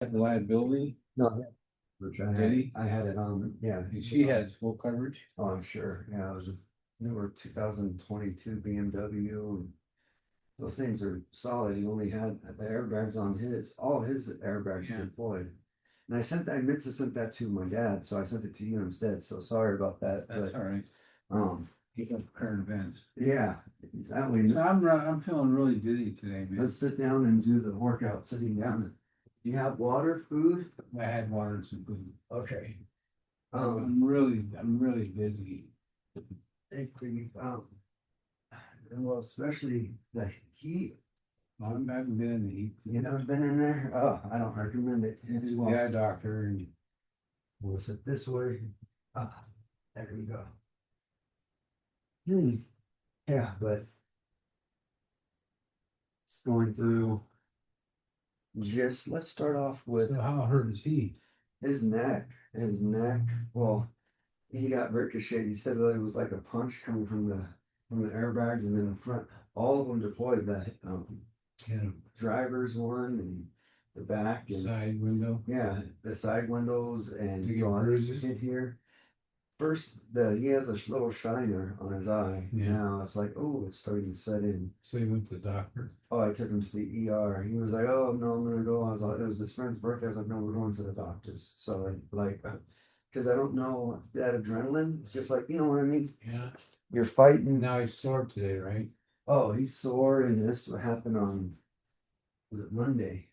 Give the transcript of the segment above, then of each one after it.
Liability, No, which I did had, he? I had it on, yeah. And she had full coverage? Oh, I'm sure, yeah, it was a newer 2022 BMW. And those things are solid. He only had the airbags on his, all his airbags Yeah. deployed. And I meant to send that to my dad, so I sent it to you instead, so sorry about that, That's but, all right. um, Keep up current events. yeah. That way, So I'm feeling really dizzy today, man. let's sit down and do the workout sitting down. Do you have water, food? I had water and some food. Okay. I'm really dizzy. Thank you. And well, especially the heat. I haven't been in the heat. You know, been in there. Oh, I don't recommend it. It's well. Yeah, doctor, and We'll sit this way. Ah, there we go. Yeah, but it's going through. Just let's start off with so how hurt is he? his neck. His neck. Well, he got ricocheted. He said that it was like a punch coming from the airbags, and then the front. All of them deployed. The Yeah, driver's one and the back and side window. yeah, the side windows and You he get bruises? hit here. First, he has a little shiner on his eye. Yeah. Now it's like, oh, it's starting to set in. So he went to the doctor. Oh, I took him to the ER. He was like, oh no, I'm gonna go. I was like, it was his friend's birthday. I was like, no, we're going to the doctors. So like, because I don't know that adrenaline. It's just like, you know what I mean. Yeah. You're fighting. Now he's sore today, right? Oh, he's sore, and this happened on was it Monday?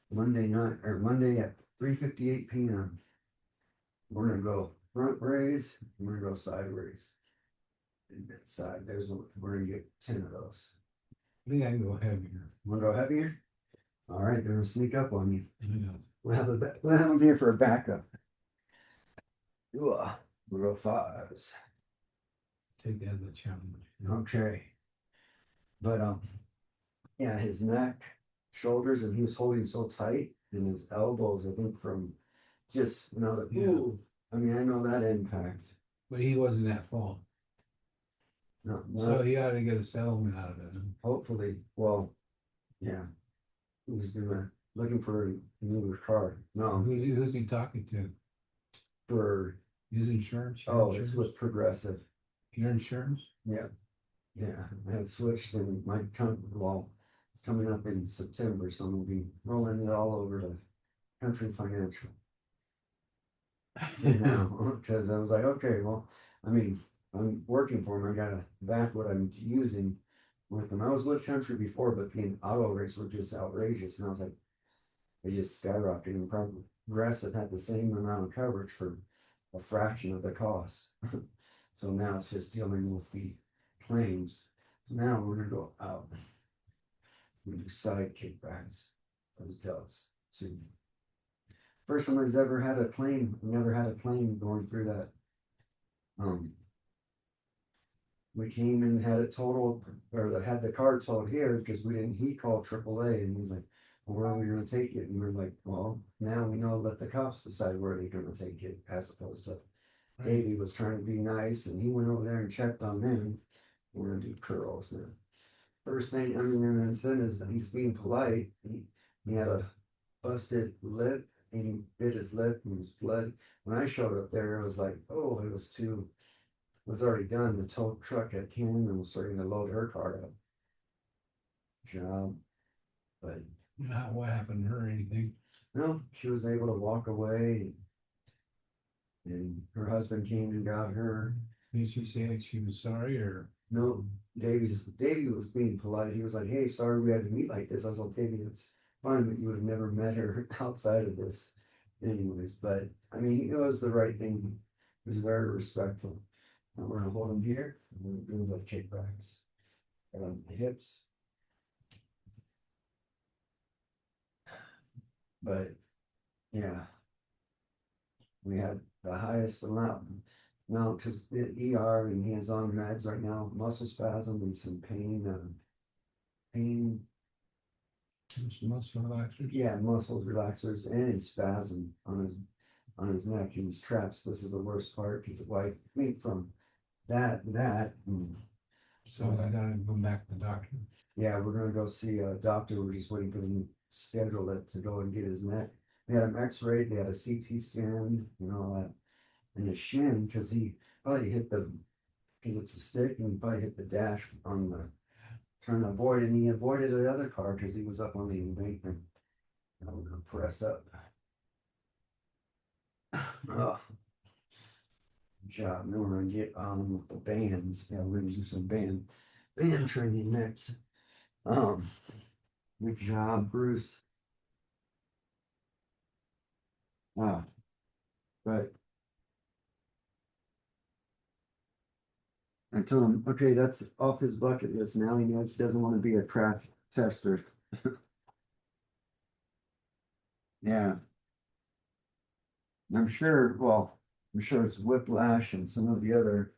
Monday night or Monday at 3:58 p.m. We're gonna go front raise, and we're gonna go side raise. And that side, we're gonna get 10 of those. I think I can go heavier. Wanna go heavier? All right, they're gonna sneak up on you. Yeah. We'll have them here for a backup. We'll go fives. Take that as a challenge. Okay. But yeah, his neck, shoulders, and he was holding so tight, and his elbows, I think from just Yeah. ooh, I mean, I know that impact. But he wasn't at fault. No, So he ought to get a settlement out of it. hopefully, well, yeah, he was looking for a new car. No, Who's he talking to? for His insurance? Your oh, insurance? it's with Progressive. Your insurance? Yeah, yeah. I had switched, and my company. Well, it's coming up in September, so I'm gonna be rolling it all over to Country Financial. Now, because I was like, okay, well, I mean, I'm working for them. I gotta back what I'm using with them. I was with Country before, but the auto rates were just outrageous, and I was like, they just skyrocketed. And Progressive had the same amount of coverage for a fraction of the cost. So now it's just dealing with the claims. So now we're gonna go out. We do side kickbacks. Those does. So first time I've ever had a claim. Never had a claim going through that. Um, we came and had it totaled, or had the car towed here because we didn't. He called AAA and he's like, well, "Where are we going to take it?" And we're like, "Well, now we know. Let the cops decide where they're going to take it." As opposed to Davey was trying to be nice and he went over there and checked on them. We're going to do curls now. First thing, I mean, and then said is that he's being polite. He had a busted lip and he bit his lip and his blood. When I showed up there, it was like, oh, was already done. The tow truck had came and was starting to load her car up. Job, but Not what happened to her or anything. no, she was able to walk away, and her husband came and got her. Did she say she was sorry or? No, Davey was being polite. He was like, "Hey, sorry we had to meet like this." I was like, "Davey, it's fine, but you would have never met her outside of this, anyways." But I mean, it was the right thing. He was very respectful. And we're gonna hold him here. And we're gonna do the kickbacks right on the hips. But yeah, we had the highest amount. Now, because the ER and he is on meds right now, muscle spasm and some pain. Just muscle relaxers? Yeah, muscles relaxers and spasm on his neck and his traps. This is the worst part because I think from that. So I gotta go back to the doctor. Yeah, we're gonna go see a doctor. We're just waiting for the scheduled it to go and get his neck. They had him x-rayed, they had a CT scan, and all that. And his shin, because he probably hit because it's a stick, and he probably hit the dash on the, trying to avoid, and he avoided the other car because he was up on the embankment. I'm gonna press up. Oh, good job. Now we're gonna get on with the bands. Yeah, we're gonna do some band training next. Um, good job, Bruce. Ah, but I told him, okay, that's off his bucket list. Now he knows he doesn't want to be a crash tester. Yeah, I'm sure, well, I'm sure it's whiplash and some of the other.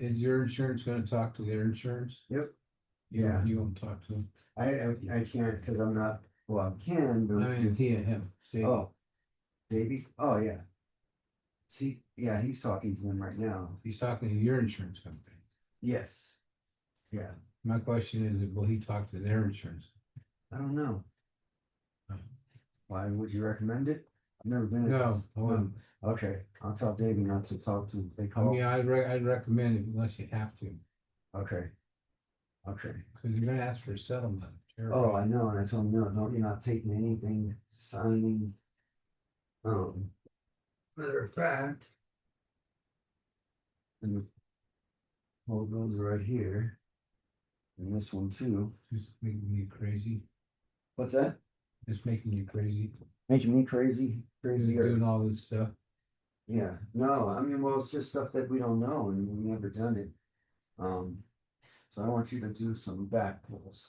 Is your insurance gonna talk to their insurance? Yep. You, Yeah. you won't talk to them? I can't because I'm not, well, I can, but. I mean, he and him. Dave. Oh, Davey? Oh, yeah. See, yeah, he's talking to them right now. He's talking to your insurance company. Yes. Yeah, My question is, will he talk to their insurance? I don't know. Oh. Why would you recommend it? I've never been. No, I wouldn't. Okay, I'll tell Davey not to talk to. They I call. mean, I'd recommend it unless you have to, Okay. Okay. because you're gonna ask for a settlement. Oh, I know, and I told him, no, no, you're not taking anything, signing. Matter of fact. And the logos right here. And this one too. Just making you crazy. What's that? Just making you crazy. Making me crazy, Just crazier. doing all this stuff. Yeah, no, I mean, well, it's just stuff that we don't know and we've never done it. So I want you to do some back pulls.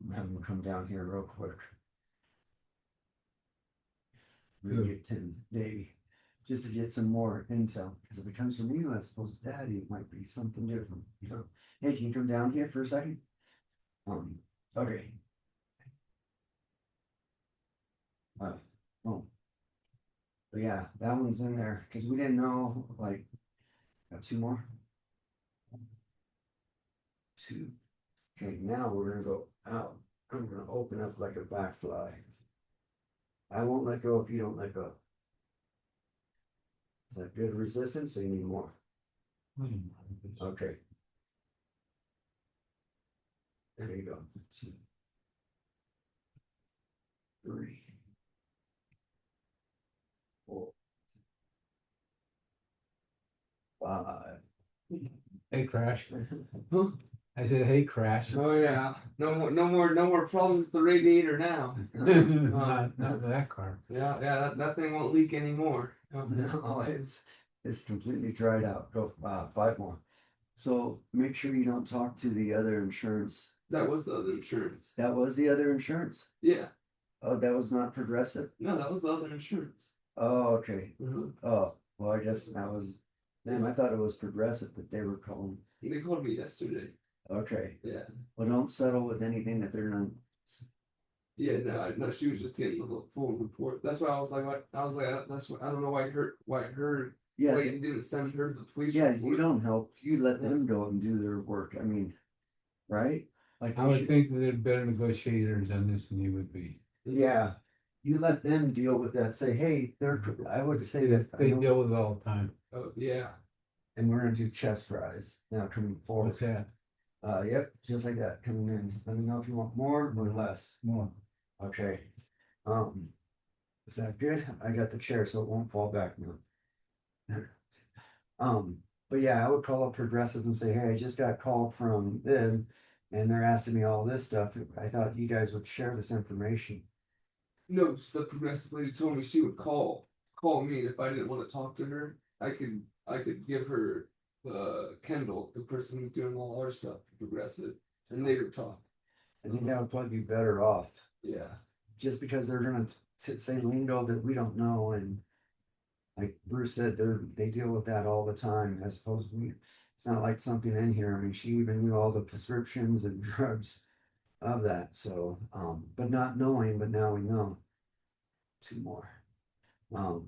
I'm having them come down here real quick. We're gonna get Tim, Davey, just to get some more intel. Because if it comes from you as opposed to Daddy, it might be something different. You know, hey, can you come down here for a second? Okay. Oh, but yeah, that one's in there because we didn't know. Like, got two more. Two. Okay, now we're gonna go out. I'm gonna open up like a back fly. I won't let go if you don't let go. Is that good resistance or you need more? Okay. There you go. 2, 3, 4, 5. Hey, Crash. Huh? I said, hey, Crash. Oh yeah, no more problems with the radiator now. Not with that car. Yeah, that thing won't leak anymore. No, it's completely dried out. Go 5 more. So make sure you don't talk to the other insurance. That was the other insurance. That was the other insurance. Yeah, Oh, that was not Progressive. no, that was the other insurance. Oh, okay. Mhm. Oh, well, I guess that was them. I thought it was Progressive that they were calling. They called me yesterday. Okay. Yeah, Well, don't settle with anything that they're not. yeah, no, she was just getting the full report. That's why I was like, what? I was like, that's what I don't know why her Yeah, Clayton didn't send her to the police. yeah. report. You don't help. You let them go and do their work. I mean, right? Like I we would should- think that they're better negotiators on this than you would be. Yeah, you let them deal with that. Say, hey, they're. I would say that. I They know- deal with it all the time. Oh yeah. and we're gonna do chest fries now coming forward. What's that? Yep, just like that coming in. Let me know if you want more or less. More. Okay. Is that good? I got the chair so it won't fall back now. But yeah, I would call up Progressive and say, hey, I just got a call from them and they're asking me all this stuff. I thought you guys would share this information. No, the progressive lady told me she would call me if I didn't want to talk to her. I could give her Kendall, the person who's doing all our stuff, progressive, and they would talk. I think that would probably be better off. Yeah. Just because they're gonna say lingo that we don't know, and like Bruce said, they deal with that all the time. As opposed to we, it's not like something in here. I mean, she even knew all the prescriptions and drugs of that. So, but not knowing, but now we know. 2 more. All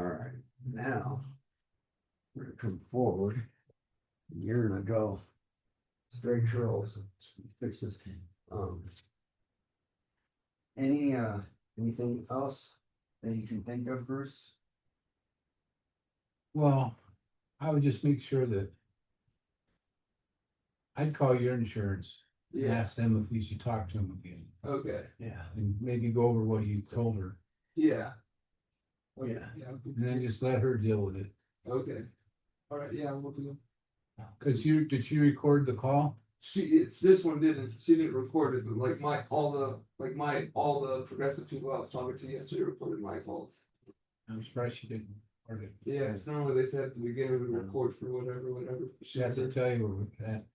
right, now we're gonna come forward. You're gonna go straight curls. Fix this. Um. Anything else that you can think of, Bruce? Well, I would just make sure that I'd call your insurance and Yeah, ask them if we should talk to them again. okay, Yeah. And maybe go over what you told her. yeah. Okay, Yeah. yeah, And then just let her deal with it. okay. All right, yeah, we'll do. Cause did she record the call? This one didn't, she didn't record it, but like all the progressive people I was talking to yesterday recorded my calls. I'm surprised she didn't record it. Yeah, it's normally they said at the beginning we record for whatever. She has to tell you what that.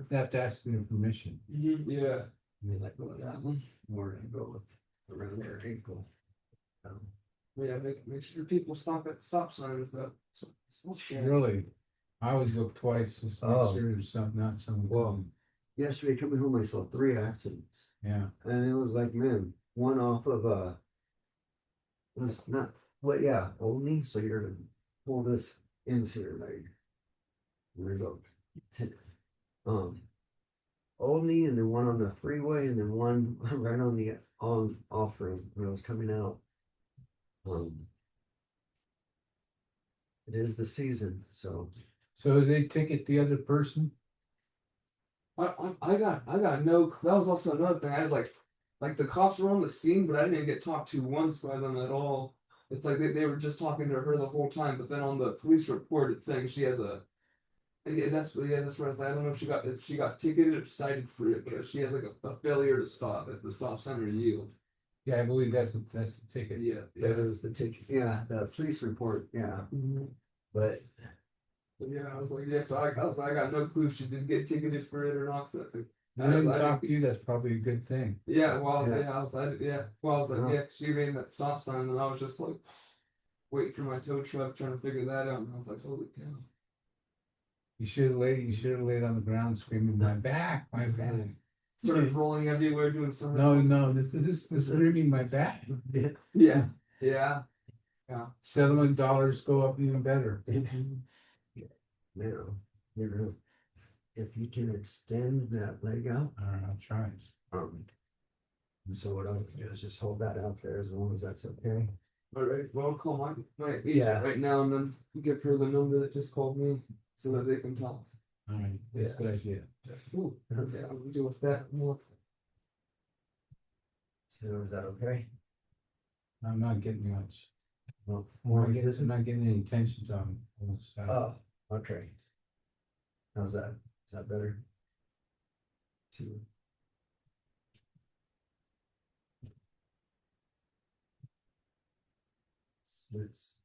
They have to ask your permission. Yeah, We let go of that one. We're gonna go with around there April. yeah, make sure people stop at stop signs though. Really, I always look twice just to make Oh. sure there's something, not something. Well, yesterday coming home, I saw 3 accidents. Yeah, And it was like, man, one off of was not what, yeah, only, so you're gonna pull this into your leg. There you go. Only, and then one on the freeway, and then one right on the off ramp when I was coming out. It is the season, so so they ticket the other person? I got no. That was also another thing. I was like the cops were on the scene, but I didn't get talked to once by them at all. It's like they were just talking to her the whole time. But then on the police report, it's saying she has a. Yeah, that's what I was like. I don't know if she got ticketed or cited for it, but she has like a failure to stop at the stop sign or yield. Yeah, I believe that's the ticket. Yeah, that is the ticket. Yeah, the police report. Yeah, Mhm. but But yeah, I was like, yeah. So I was like, I got no clue if she did get ticketed for it or not. So I think. I didn't talk to you, that's probably a good thing. Yeah, well, I was, Yeah. yeah, I was like, yeah, well, I was like, Yeah. yeah, she ran that stop sign, and I was just like, waiting for my tow truck, trying to figure that out, and I was like, holy cow. You should have laid on the ground screaming, my back, my back. Started rolling everywhere, doing so No, this is screaming my back. Yeah, yeah, yeah. Settlement dollars go up even better. now you're if you can extend that leg out. All right, I'll try. And so what I'll do is just hold that out there as long as that's okay. All right, well, I'll call my agent Yeah. right now, and then give her the number that just called me, so that they can talk. All right, that's a good idea. Ooh, yeah, I'll deal with that more. So is that okay? I'm not getting much. Well, I'm not getting any tensions on this side. Oh, okay. How's that? Is that better? 2. It's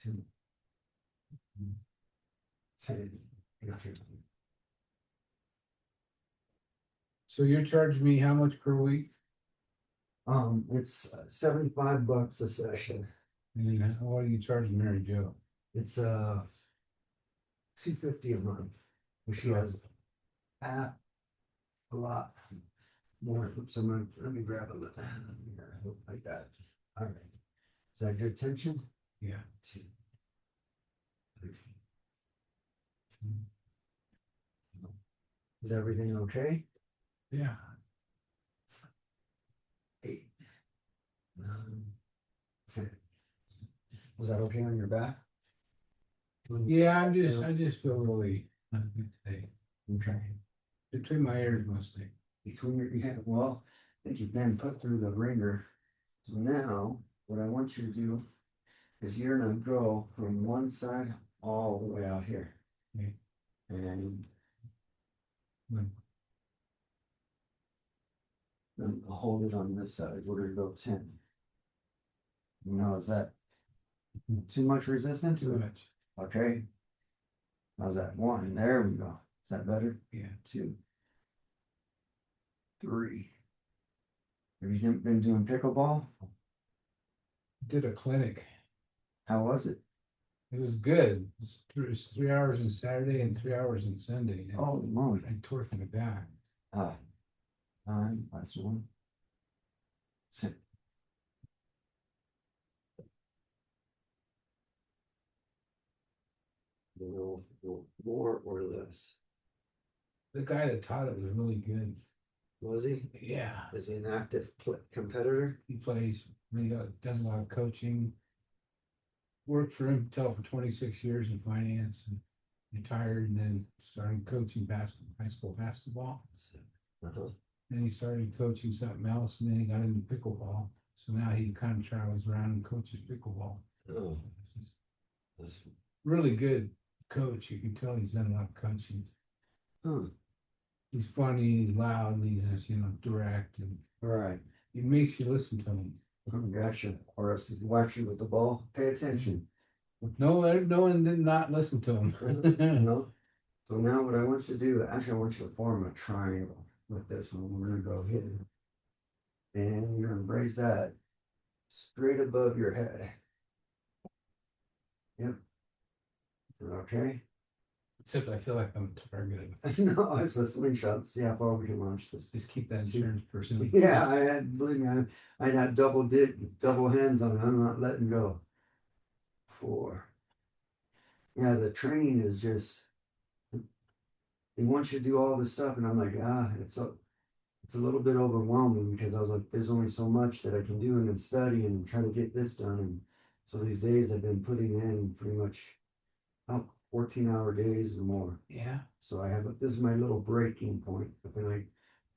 2. 10. So you're charging me how much per week? It's $75 a session. And then what are you charging Mary Jo? It's $250 a month. But she has a lot more. Oops, let me grab a little like that. All right. Is that good tension? Yeah. 2, 3. Is everything okay? Yeah. 8, 9, 10. Was that okay on your back? Yeah, I just feel really not good today. Okay. Between my ears mostly. Between your, yeah, well, I think you've been put through the ringer. So now, what I want you to do is you're gonna go from one side all the way out here. Okay. And Hmm. then hold it on this side. We're gonna go 10. Now, is that too much resistance? Too much. Okay. How's that? 1. There we go. Is that better? Yeah. 2, 3. Have you been doing pickleball? Did a clinic. How was it? It was good. It's 3 hours on Saturday and 3 hours on Sunday. And Oh, moly. I tore from the back. 9, last one. 6. More or less. the guy that taught it was really good. Was he? Yeah, Is he an active competitor? he plays, really does a lot of coaching. Worked for Intel for 26 years in finance and retired and then started coaching high school basketball. Uh-huh. Then he started coaching something else and then he got into pickleball. So now he kind of travels around and coaches pickleball. Oh, that's Really good coach. You can tell he's done a lot of coaching. huh. He's funny, he's loud, and he's direct, and Right. he makes you listen to him. Gotcha. Or else if you watch you with the ball, pay attention. No one did not listen to him. No. So now what I want you to do, actually I want you to form a triangle with this one. We're gonna go here. And you're gonna raise that straight above your head. Yep. Is it okay? Except I feel like I'm targeted. No, it's a slingshot. See how far we can launch this. Just keep that insurance person. Yeah, I had, believe me, I had double hands on it. I'm not letting go. 4. Yeah, the training is just, they want you to do all this stuff, and I'm like, it's a little bit overwhelming because I was like, there's only so much that I can do and then study and try to get this done. And so these days I've been putting in pretty much 14-hour days or more. Yeah. So this is my little breaking point, but then I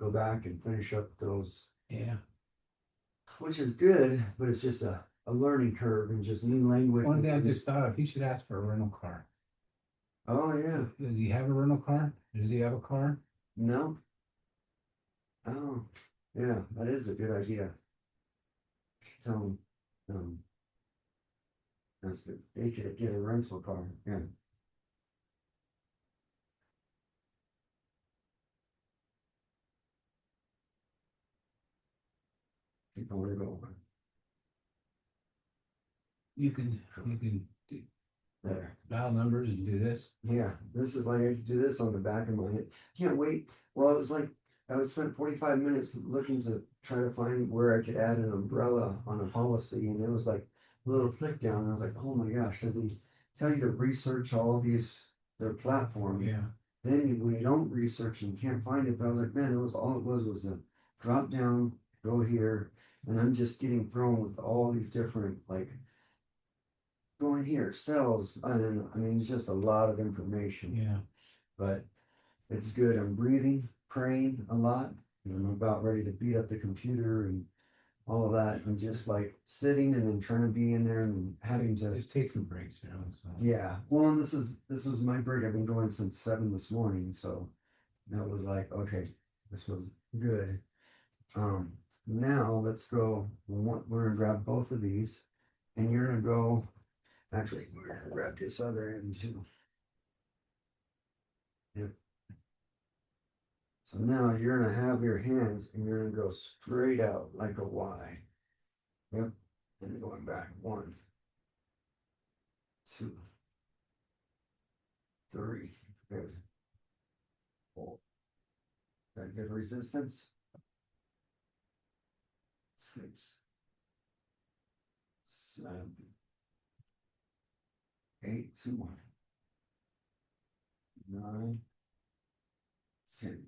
go back and finish up those. Yeah. Which is good, but it's just a learning curve and just new language. One thing I just thought of, he should ask for a rental car. Oh yeah. Does he have a rental car? Does he have a car? No. Oh, yeah, that is a good idea. Tell him, that's the, they could get a rental car, yeah. Keep on going. You can There. dial numbers and do this. Yeah, this is like I could do this on the back of my head. Can't wait. Well, it was like I would spend 45 minutes looking to try to find where I could add an umbrella on a policy, and it was like a little click down. And I was like, oh my gosh, does he tell you to research all these their platform? Yeah. Then when you don't research and you can't find it, but I was like, man, it was a drop down, go here, and I'm just getting thrown with all these different like going here, cells, and I mean it's just a lot of information. Yeah. But it's good. I'm breathing, praying a lot, and I'm about ready to beat up the computer and all of that, and just like sitting and then trying to be in there and having to Just take some breaks, So. yeah. Well, and this was my break. I've been going since 7 this morning, so that was like okay, this was good. Now let's go. We're gonna grab both of these, and you're gonna go. Actually, we're gonna grab this other end too. Yep. So now you're gonna have your hands, and you're gonna go straight out like a Y. Yep. And then going back. 1, 2, 3. Good. 4. Is that good resistance? 6, 7, 8, 2, 1, 9, 10.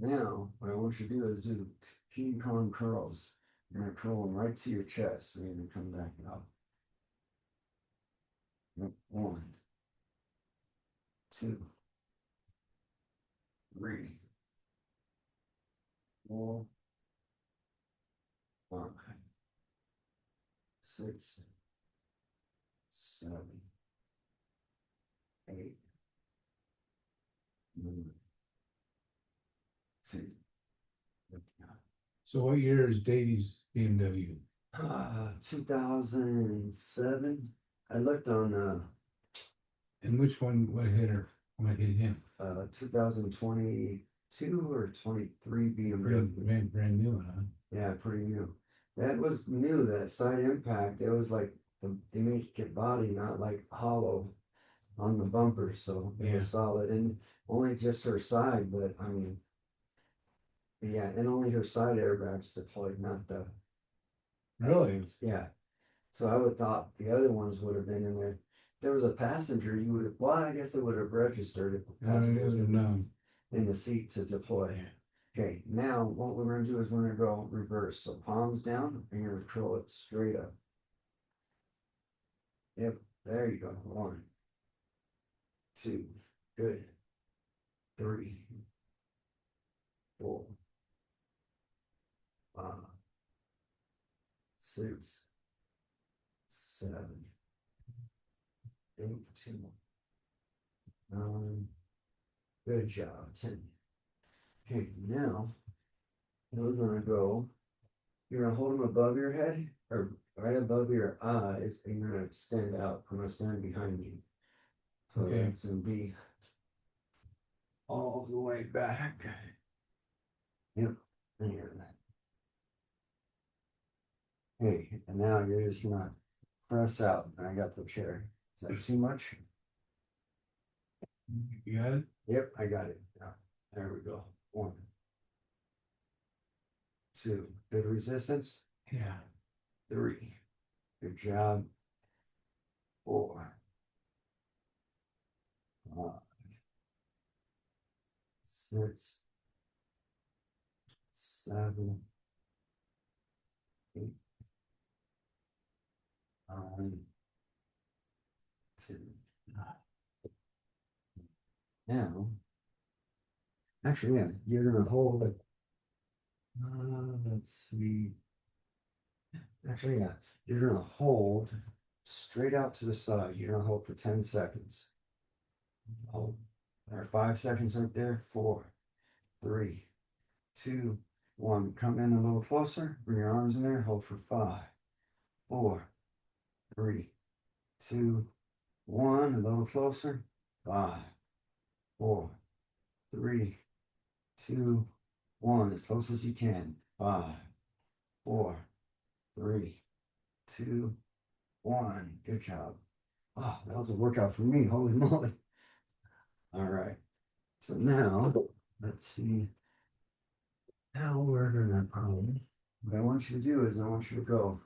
Now, what I want you to do is do King Kong curls. You're going to curl them right to your chest, and then come back up. 1, 2, 3, 4, 5, 6, 7, 8, 9, 10. So what year is Davy's BMW? 2007. I looked on And what hitter? What hit him? 2022 or 23 BMW. Brand new one, huh? Yeah, pretty new. That was new, that side impact. It was like they make it body, not like hollow on the bumper. So it was solid, and only just her side, but I mean, yeah, and only her side airbags deployed, not the. Really? Yeah. So I would thought the other ones would have been in there. If there was a passenger, you would have. Well, I guess it would have registered if the I passenger would was have in. known. in the seat to deploy. Okay, now what we're gonna do is we're gonna go reverse. So palms down and you're gonna curl it straight up. Yep, there you go. 1, 2, good. 3, 4, 5, 6, 7, 8, 9. Good job. 10. Okay, now we're gonna go. You're gonna hold them above your head or right above your eyes, and you're gonna extend out. I'm gonna stand behind you. So Okay. it's gonna be all the way back. Yep. There. Okay, and now you're just gonna press out. I got the chair. Is that too much? You got it? Yep, I got it. Yeah. There we go. 1, 2. Good resistance. Yeah. 3. Good job. 4, 5, 6, 7, 8, 9, 10. Now, actually, yeah, you're gonna hold it. Let's see. Actually, yeah, you're gonna hold straight out to the side. You're gonna hold for 10 seconds. Hold. There are 5 seconds right there. 4, 3, 2, 1. Come in a little closer. Bring your arms in there. Hold for 5, 4, 3, 2, 1. A little closer. 5, 4, 3, 2, 1. As close as you can. 5, 4, 3, 2, 1. Good job. Oh, that was a workout for me. Holy moly. All right. So now let's see how we're gonna what I want you to do is I want you to go.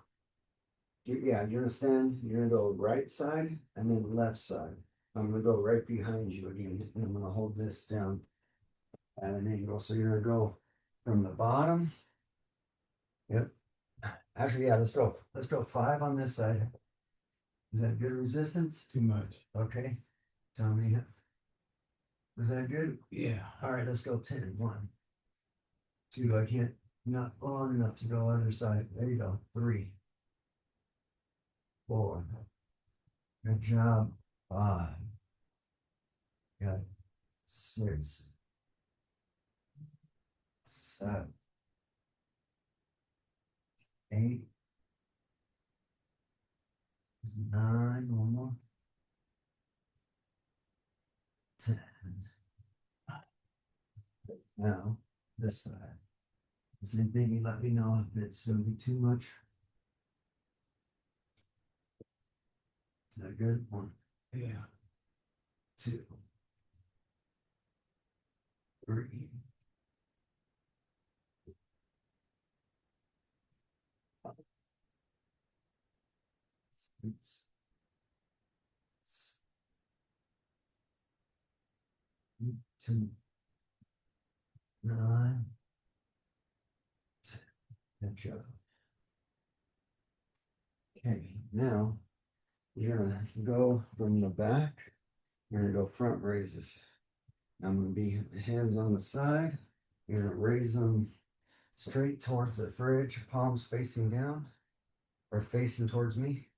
Yeah, you're gonna stand, you're gonna go right side and then left side. I'm gonna go right behind you again, and I'm gonna hold this down at an angle. So you're gonna go from the bottom. Yep. Actually, yeah, let's go 5 on this side. Is that good resistance? Too much. Okay. Tell me. Is that good? Yeah. All right, let's go 10. 1, 2. I can't, not long enough to go other side. There you go. 3, 4. Good job. 5. Got 6, 7, 8, 9. One more. 10. Now, this side. Same thing, you let me know if it's going to be too much. Is that good? 1, Yeah. 2, 3, 6, 2, 9, 10. Good job. Okay, now you're gonna go from the back. You're gonna go front raises. I'm gonna be hands on the side. You're gonna raise them straight towards the fridge, palms facing down or facing towards me.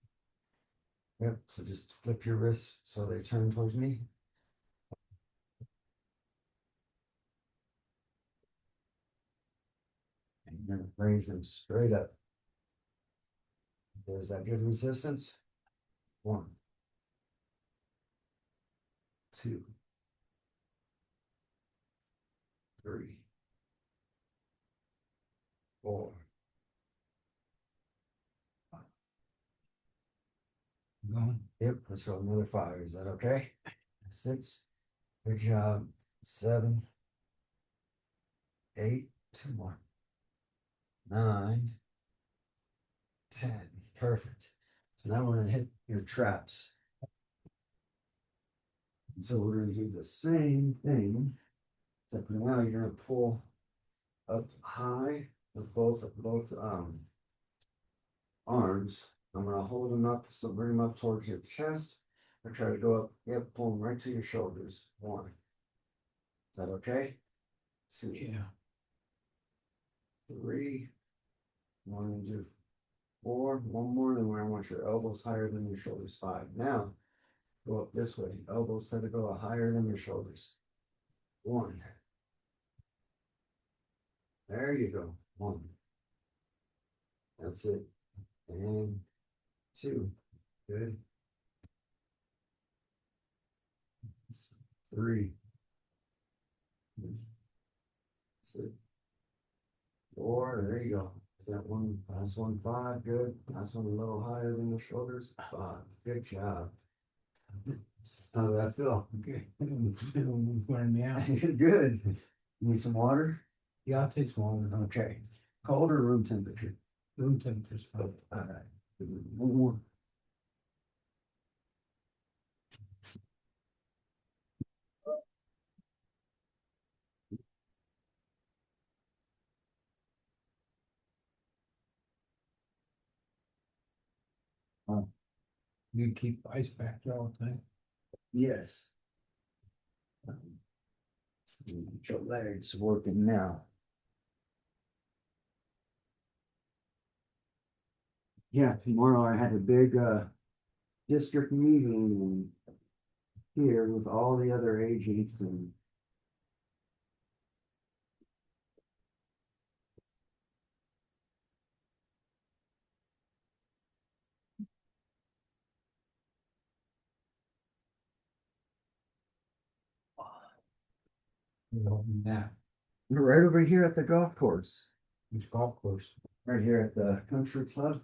Yep, so just flip your wrists so they turn towards me. And you're gonna raise them straight up. There's that good resistance. 1, 2, 3, 4. Going. Yep, let's go another 5. Is that okay? 6. Good job. 7, 8. 2 more. 9, 10. Perfect. So now we're going to hit your traps. And so we're going to do the same thing. Except for now, you're gonna pull up high with both arms. I'm gonna hold them up, so bring them up towards your chest. I try to go up, yep, pull them right to your shoulders. One. Is that okay? Two, Yeah. three. One, two, four. One more, then where I want your elbows higher than your shoulders. Five. Now, go up this way. Elbows try to go higher than your shoulders. One. There you go. One. That's it. And two. Good. Three. That's it. Four. There you go. Is that one? Last one. Five. Good. Last one a little higher than the shoulders. Five. Good job. How did that feel? Okay. Wearing me out. Good. Need some water? Yeah, I'll take some water. Okay. Cold or room temperature? Room temperature's fine. All right. One more. You keep ice back there all the time. Yes. Your legs working now. Yeah, tomorrow I had a big district meeting here with all the other agents and You know, now, right over here at the golf course, which golf course? right here at the country club.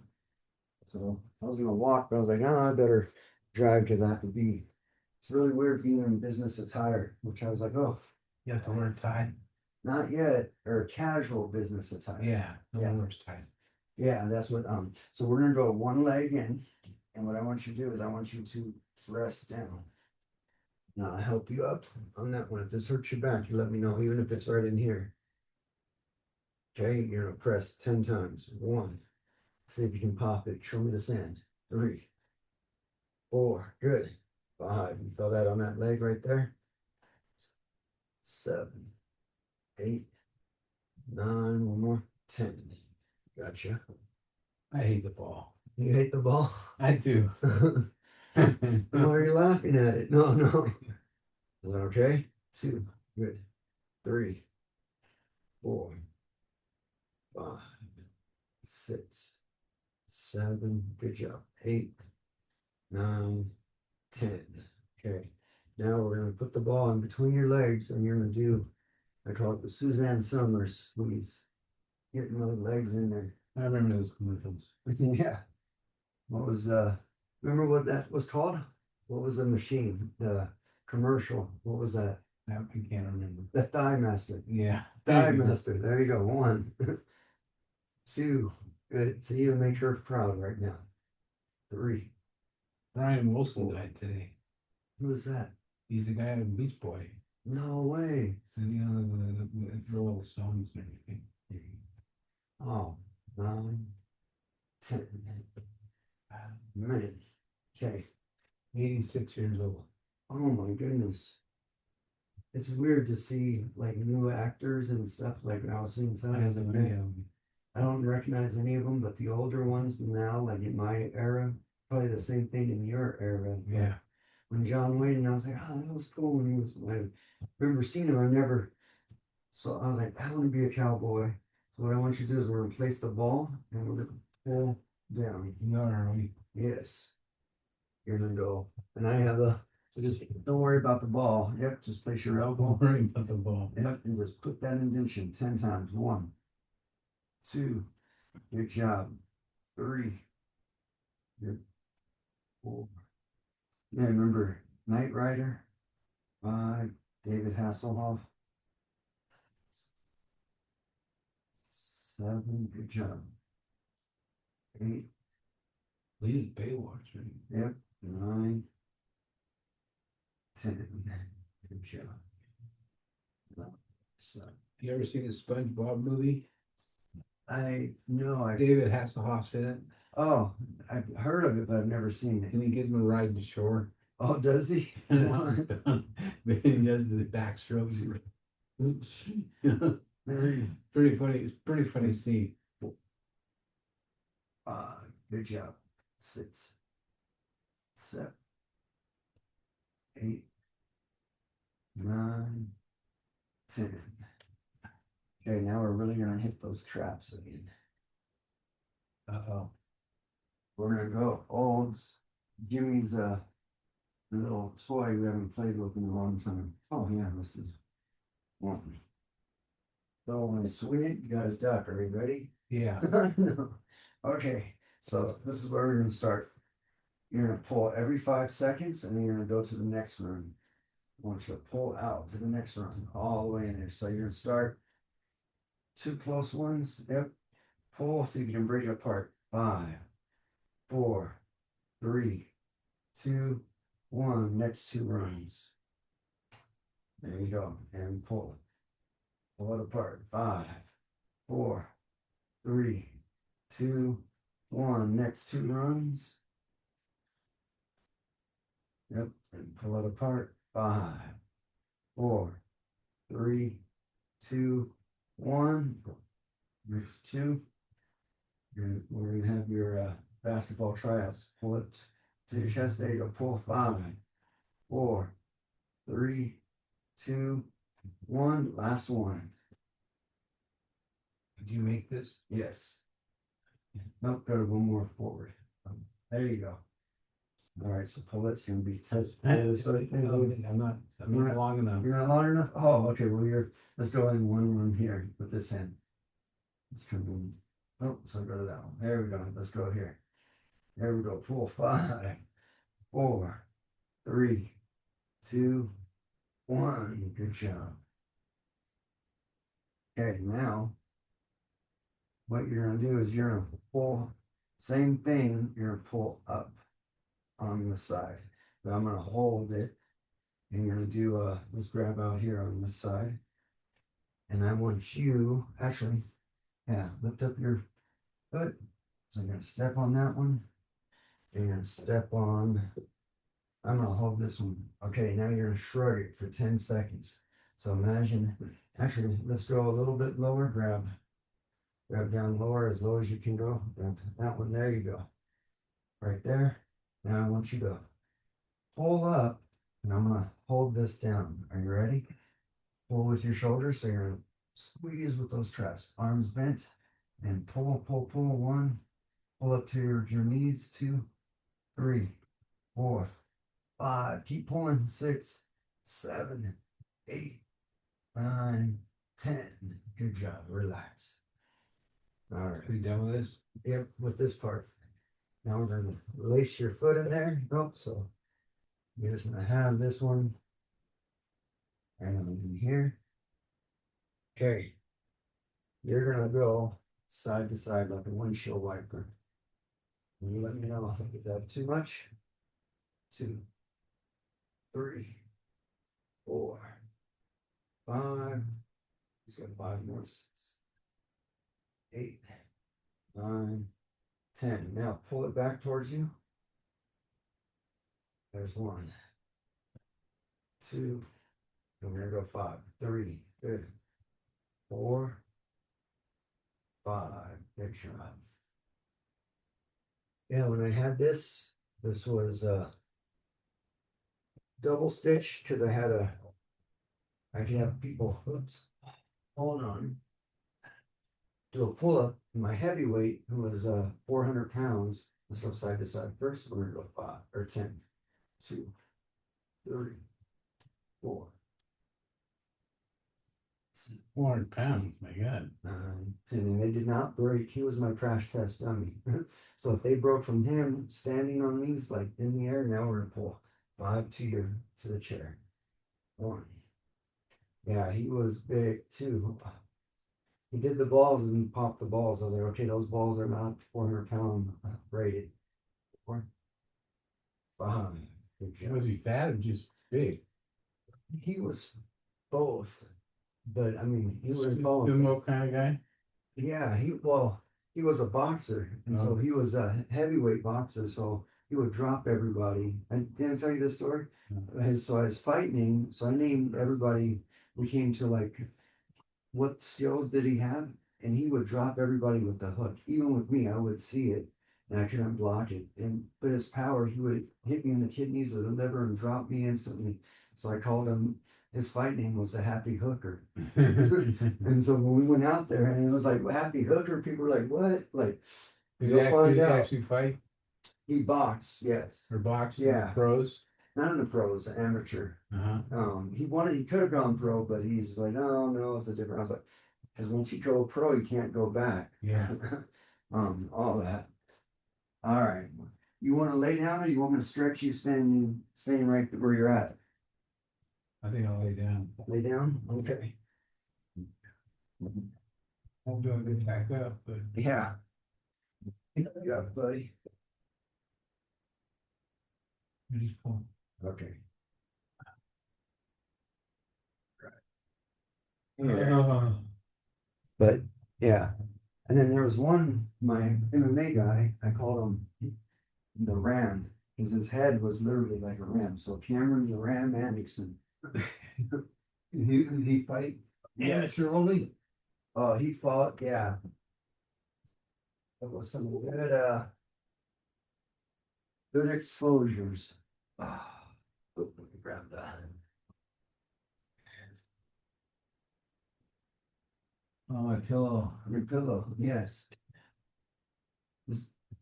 So I was gonna walk, but I was like, no, I better drive because I have to be. It's really weird being in business attire, which I was like, oh, You have to wear a tie. not yet, or casual business attire. Yeah, no Yeah. one wears ties. Yeah, that's what, so we're gonna go one leg in, and what I want you to do is I want you to rest down. Now I'll help you up on that one. If this hurts your back, you let me know, even if it's right in here. Okay, you're gonna press 10 times. One, see if you can pop it. Show me the sand. Three, four, good. Five, you feel that on that leg right there? 7, 8, 9, one more, 10. Gotcha. I hate the ball. You hate the ball? I do. Why are you laughing at it? No, no. Is that okay? 2, good. 3, 4, 5, 6, 7, good job. 8, 9, 10. Okay. Now we're gonna put the ball in between your legs and you're gonna do, I call it the Suzanne Summers squeeze. Getting those legs in there. I remember those commercials. Yeah. What was remember what that was called? What was the machine? The commercial. What was that? I can't remember. The Thigh Master. Yeah. Thigh Master. There you go. 1, 2. Good. See you make her proud right now. 3. Brian Wilson died today. Who's that? He's the guy in Beach Boy. No way. So, you know, the little songs and everything. Oh, 9, 10. Man. Okay. 86 years old. Oh my goodness. It's weird to see like new actors and stuff. Like I was seeing some, I was like, man, I don't recognize any of them, but the older ones now, like in my era, probably the same thing in your era. Yeah. When John Wayne, and I was like, oh, that was cool. When he was, I remember seeing him. I never, so I was like, I want to be a cowboy. So what I want you to do is we're gonna place the ball and we're gonna pull down. You are we? Yes. You're gonna go, and I have the. So just don't worry about the ball. Yep, just place your elbow. Don't worry about the ball. Yep, and just put that indentation 10 times. 1, 2, good job. 3, good. 4. Yeah, remember Knight Rider? 5, David Hasselhoff. 7, good job. 8, We did Baywatch, right? yep. 9, 10, good job. So You ever seen the SpongeBob movie? I know David Hasselhoff's in it, oh, I've heard of it, but I've never seen and it. he gives him a ride to shore. Oh, does he? But he does the backstrokes. There Pretty funny. It's pretty funny scene. good job. 6, 7, 8, 9, 10. Okay, now we're really gonna hit those traps again. Uh-oh. We're gonna go old Jimmy's little toy we haven't played with in a long time. Oh yeah, this is one. So when I swing it, you gotta duck. Are you ready? Yeah. No. Okay, so this is where we're gonna start. You're gonna pull every 5 seconds and then you're gonna go to the next run. I want you to pull out to the next run, all the way in there. So you're gonna start 2 close ones. Yep. Pull, see if you can break it apart. 5, 4, 3, 2, 1. Next 2 runs. There you go. And pull. Pull it apart. 5, 4, 3, 2, 1. Next 2 runs. Yep. And pull it apart. 5, 4, 3, 2, 1. Next 2. We're gonna have your basketball tryouts. Pull it to your chest. There you go. Pull. 5, 4, 3, 2, 1. Last one. Did you make this? Yes. Nope. Go to one more forward. There you go. All right. So pull it. It's gonna be touch. I'm not long enough. You're not long enough. Oh, okay. Well, let's go in one run here with this hand. Let's come in. Oh, so go to that one. There we go. Let's go here. There we go. Pull. 5, 4, 3, 2, 1. Good job. Okay, now what you're gonna do is you're gonna pull. Same thing. You're gonna pull up on the side, but I'm gonna hold it, and you're gonna do let's grab out here on this side, and I want you actually, yeah, lift up your foot. So I'm gonna step on that one, and step on. I'm gonna hold this one. Okay, now you're gonna shrug it for 10 seconds. So imagine, actually, let's go a little bit lower. Grab down lower as low as you can go. Grab that one. There you go. Right there. Now I want you to pull up, and I'm gonna hold this down. Are you ready? Pull with your shoulders. So you're gonna squeeze with those traps. Arms bent, and pull, pull, pull. 1. Pull up to your knees. 2, 3, 4, 5. Keep pulling. 6, 7, 8, 9, 10. Good job. Relax. All right. Are we done with this? Yep, with this part. Now we're going to lace your foot in there. Nope. So you're just going to have this one right on in here. Okay. You're going to go side to side like a windshield wiper. And you let me know if that's too much. 2, 3, 4, 5. Let's go 5 more. 6, 8, 9, 10. Now pull it back towards you. There's 1, 2. And we're gonna go 5, 3. Good. 4, 5. Good job. Yeah, when I had this was double stitch because I could have people, oops, hold on, do a pull up. My heavyweight, who was 400 pounds, let's go side to side. First, we're gonna go 5 or 10, 2, 3, 4, 400 pounds. My God. 10. And they did not break. He was my crash test dummy. So if they broke from him standing on these like in the air, now we're gonna pull 5 to the chair. 1. Yeah, he was big too. He did the balls and he popped the balls. I was like, okay, those balls are not 400-pound rated. 4, 5. Good job. Was he fat or just big? He was both, but I mean, he was involved. Sumo kind of guy? Yeah, he was a boxer, and so Oh. he was a heavyweight boxer. So he would drop everybody. I didn't tell you this story. So I was fighting him. So I named everybody. We came to like, what skills did he have? And he would drop everybody with the hook. Even with me, I would see it, and I couldn't block it. And but his power, he would hit me in the kidneys or the liver and drop me instantly. So I called him. His fight name was the Happy Hooker. And so when we went out there and it was like Happy Hooker, people were like, "What?" Like, Did you'll find did he out. actually fight He boxed, yes. or box? Yeah. Pros? Not in the pros, the amateur. Uh-huh. He could have gone pro, but he's like, no, it's a different. I was like, because once you go pro, you can't go back. Yeah. All that. All right. You want to lay down or you want me to stretch you staying right where you're at? I think I'll lay down. Lay down? Okay. I'm doing good back up, but Yeah. Yeah, buddy. I just pull. Okay. Uh, But yeah. And then there was my MMA guy, I called him the Ram, because his head was literally like a ram. So Cameron the Ram Anderson. he fight amateur only? Oh, he fought, yeah. It was some good exposures. Ah, let me grab that. Oh, my pillow. Your pillow, yes.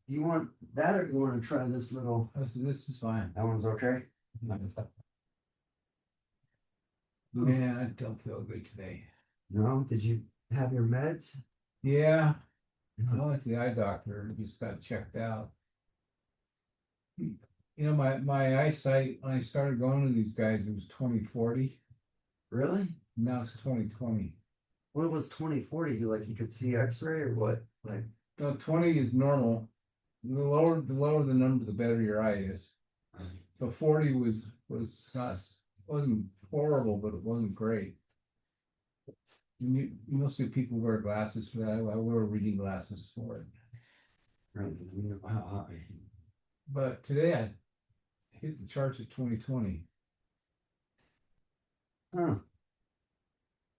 You want that or you want to try this little? This is fine. That one's okay? Man, I don't feel good today. No? Did you have your meds? Yeah. I went to the eye doctor and just got checked out. You know, my eyesight, when I started going to these guys, it was 20/40. Really? Now it's 20/20. What was 20/40? You could see X-ray or what? Like, No, 20 is normal. The lower the number, the better your eye is. So 40 was not, wasn't horrible, but it wasn't great. And you mostly people wear glasses for that. I wear reading glasses for it. right, you know how high. But today I hit the charts at 20/20. Huh.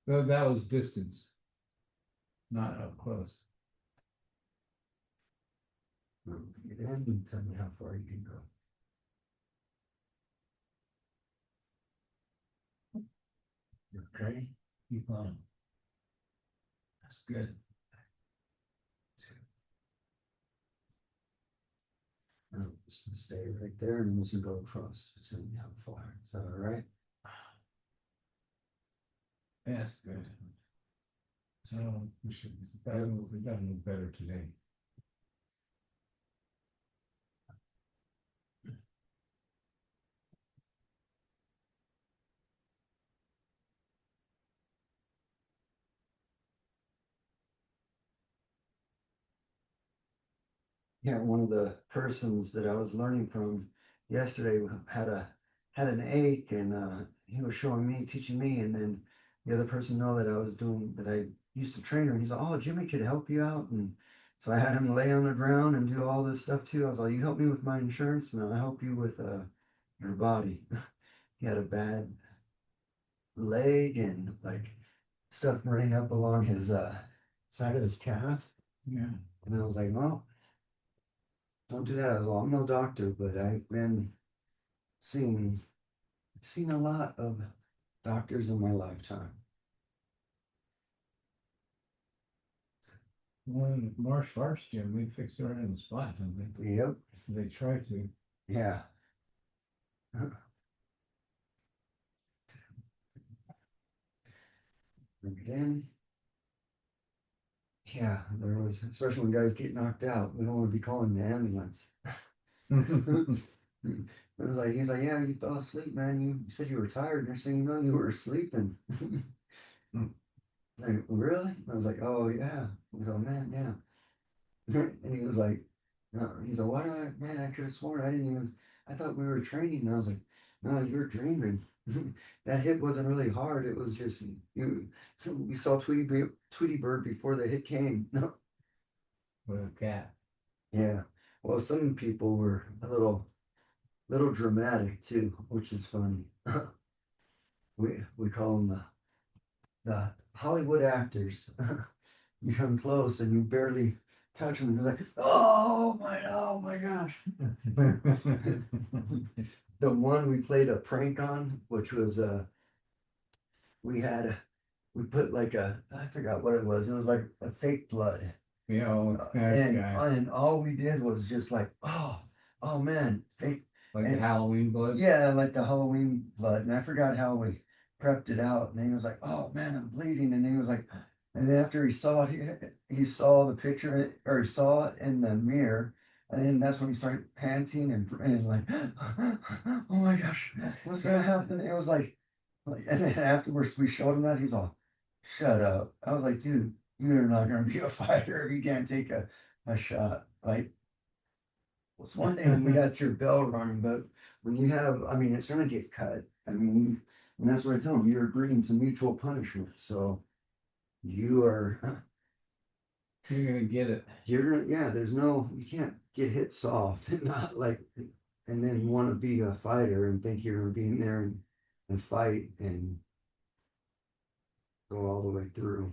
Though that was distance, not up close. Get in and tell me how far you can go. Okay. Keep on. That's good. Just gonna stay right there and we can go across. Tell me how far. Is that all right? That's good. So we got a little better today. Yeah, one of the persons that I was learning from yesterday had an ache, and he was showing me, teaching me, and then the other person know that I was doing that I used to train her, and he's like, "Oh, Jimmy could help you out," and so I had him lay on the ground and do all this stuff too. I was like, "You help me with my insurance, and I'll help you with your body." He had a bad leg and like stuff running up along his side of his calf, Yeah. and I was like, "Well, don't do that." I was like, "I'm no doctor, but I've been seeing seen a lot of doctors in my lifetime." Well, in the martial arts gym, we fix it right on the spot, don't they? Yep. They try to. Yeah. Again. Yeah, there was, especially when guys get knocked out, we don't want to be calling the ambulance. It was like, he's like, "Yeah, you fell asleep, man. You said you were tired. Next thing you know, you were sleeping." Like, really? I was like, "Oh, yeah." He's like, "Man, yeah." And he was like, "No." He's like, "Why do man, I could have sworn I didn't even, I thought we were training." And I was like, "No, you're dreaming." that hit wasn't really hard. It was just you saw Tweety Bird before the hit came. With a cat. Yeah. Well, some people were a little dramatic too, which is funny. We call them the Hollywood actors. You come close and you barely touch them. You're like, oh my gosh. The one we played a prank on, which was we had we put like I forgot what it was. It was like a fake blood. Yeah, that and guy. and all we did was just like, oh man, fake. Like the and- Halloween blood. Yeah, like the Halloween blood. And I forgot how we prepped it out. And he was like, oh man, I'm bleeding. And he was like, and then after he saw it, he saw the picture, or he saw it in the mirror. And then that's when he started panting and like, oh my gosh, what's gonna happen? It was and then afterwards we showed him that. He's all, shut up. I was like, dude, you're not gonna be a fighter if you can't take a shot. Like, it's one thing when we got your bell rung, but when you have, I mean, it's gonna get cut. I mean, and that's what I tell them, you're agreeing to mutual punishment. So you are, You're gonna get it. yeah, you can't get hit soft and not like, and then want to be a fighter and think you're gonna be in there and fight and go all the way through.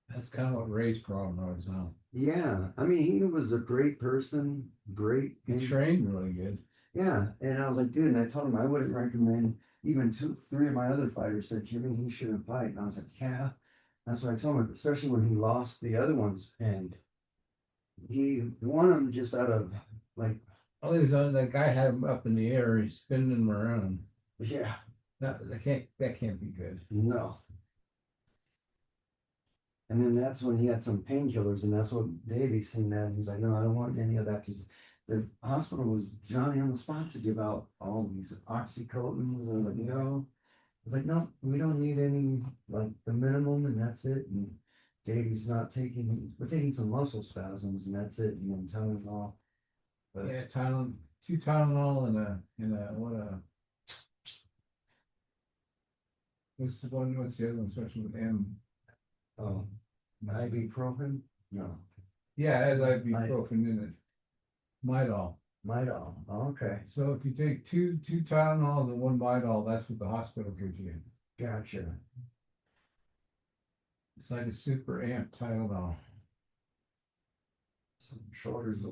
That's kind of what Ray's problem was, huh? Yeah, I mean, he was a great person, great. He trained really good. Yeah, and I was like, dude, and I told him I wouldn't recommend even three of my other fighters said, Jimmy, he shouldn't fight. And I was like, yeah, that's what I told him, especially when he lost the other ones. And he won them just out of like, Oh, he was on, that guy had him up in the air, he's spinning him around. yeah, That can't be good. no. And then that's when he had some painkillers, and that's what Davey seen that. And he's like, no, I don't want any of that. Because the hospital was Johnny on the spot to give out all these oxycodons. I was like, no. I was like, no, we don't need any, like the minimum, and that's it. And Davey's not taking, we're taking some muscle spasms, and that's it. And then Tylenol. But Yeah, two Tylenol and what's the other one, starts with M? oh, ibuprofen? No, Yeah, it has ibuprofen in it. Midol. Midol. Oh, okay, So if you take two Tylenols and one Midol, that's what the hospital gives you. gotcha. It's like a super amp Tylenol. Some shoulders.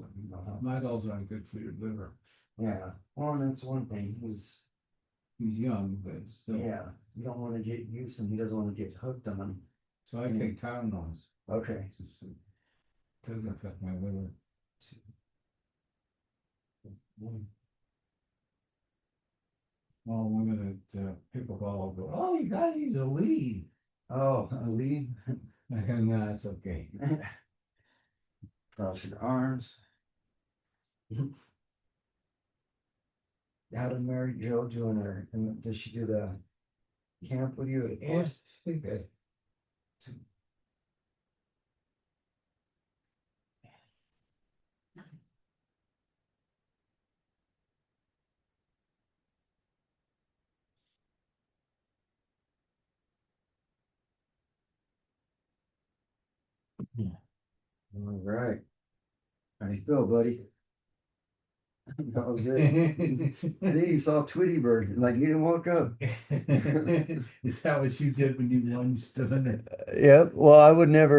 Midol's not good for your liver. Yeah, well, and that's one thing. He's young, but still. Yeah, you don't want to get used, and he doesn't want to get hooked on. So I take Tylenols. Okay. It doesn't affect my liver. All women at pickleball go, oh, you gotta use a lead. Oh, a lead. I go, no, it's okay. Cross your arms. How did Mary Jo doing her? And did she do the camp with you? Yes, I think that. All right. How do you feel, buddy? That was it. See, you saw Tweety Bird, like you didn't woke up. Is that what you did when you won? You stood in it? Yep. Well, I would never